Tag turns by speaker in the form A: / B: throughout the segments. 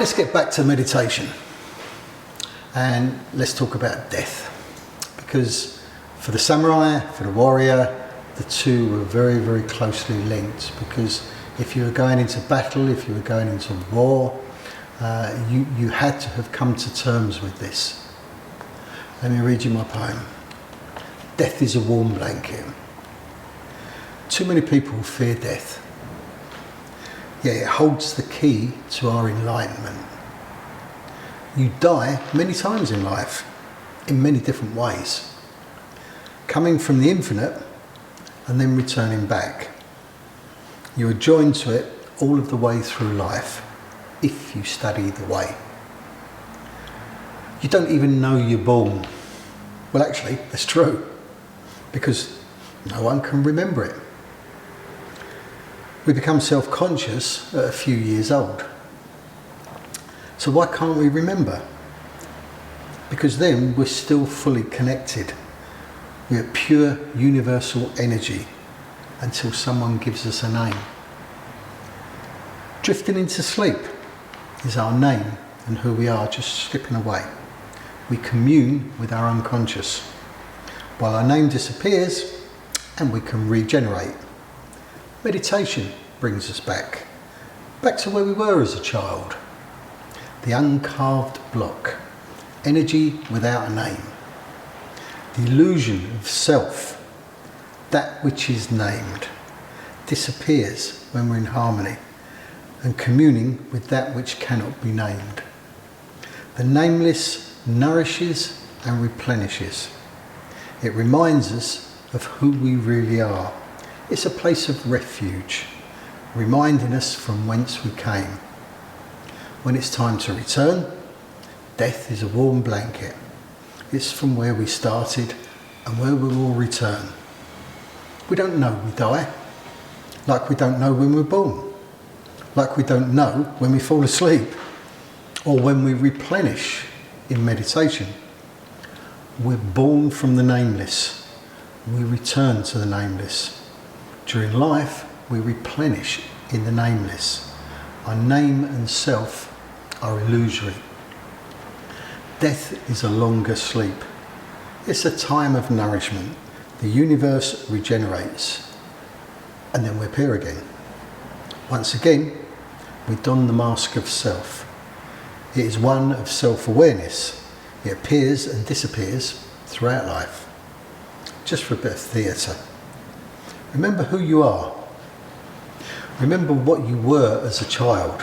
A: let's get back to meditation and let's talk about death, because for the samurai, for the warrior, the two were very, very closely linked, because if you were going into battle, if you were going into war, you had to have come to terms with this. Let me read you my poem. Death is a warm blanket. Too many people fear death, yet it holds the key to our enlightenment. You die many times in life, in many different ways, coming from the infinite and then returning back. You are joined to it all of the way through life, if you study the way. You don't even know you're born. Well, actually, that's true, because no one can remember it. We become self-conscious at a few years old. So why can't we remember? Because then we're still fully connected. We are pure universal energy until someone gives us a name. Drifting into sleep is our name and who we are just slipping away. We commune with our unconscious, while our name disappears and we can regenerate. Meditation brings us back to where we were as a child. The uncarved block, energy without a name. The illusion of self, that which is named, disappears when we're in harmony and communing with that which cannot be named. The nameless nourishes and replenishes. It reminds us of who we really are. It's a place of refuge, reminding us from whence we came. When it's time to return, death is a warm blanket. It's from where we started and where we will return. We don't know we die, like we don't know when we're born, like we don't know when we fall asleep, or when we replenish in meditation. We're born from the nameless. We return to the nameless. During life, we replenish in the nameless. Our name and self are illusory. Death is a longer sleep. It's a time of nourishment. The universe regenerates, and then we appear again. Once again, we don the mask of self. It is one of self-awareness. It appears and disappears throughout life. Just for a bit of theatre. Remember who you are. Remember what you were as a child,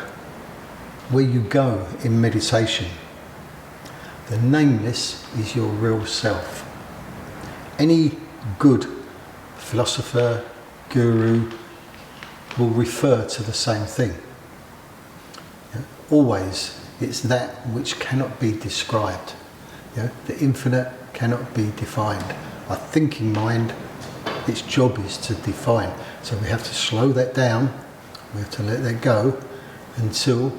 A: where you go in meditation. The nameless is your real self. Any good philosopher, guru will refer to the same thing. Always, it's that which cannot be described. The infinite cannot be defined. Our thinking mind, its job is to define. So we have to slow that down, we have to let that go until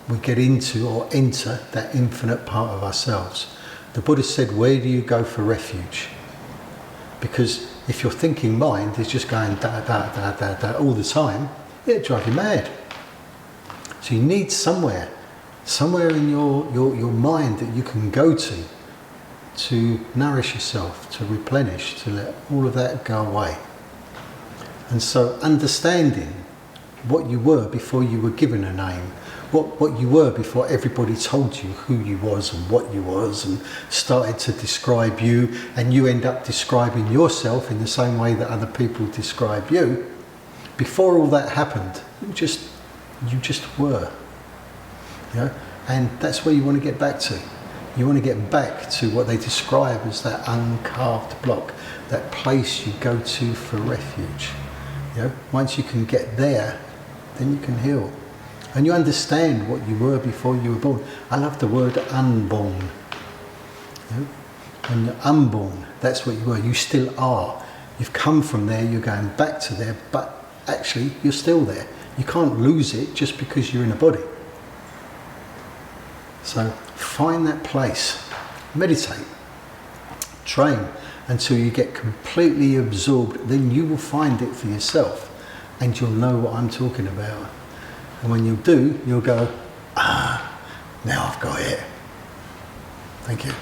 A: we get into or enter that infinite part of ourselves. The Buddha said, where do you go for refuge? Because if your thinking mind is just going da da da da da all the time, it'll drive you mad. So you need somewhere in your mind that you can go to nourish yourself, to replenish, to let all of that go away. And so understanding what you were before you were given a name, what you were before everybody told you who you was and what you was and started to describe you, and you end up describing yourself in the same way that other people describe you. Before all that happened, you just were. And that's where you want to get back to. You want to get back to what they describe as that uncarved block, that place you go to for refuge. Once you can get there, then you can heal. And you understand what you were before you were born. I love the word unborn. When you're unborn, that's what you were. You still are. You've come from there, you're going back to there, but actually you're still there. You can't lose it just because you're in a body. So find that place, meditate, train until you get completely absorbed. Then you will find it for yourself and you'll know what I'm talking about. And when you do, you'll go, Now I've got it. Thank you.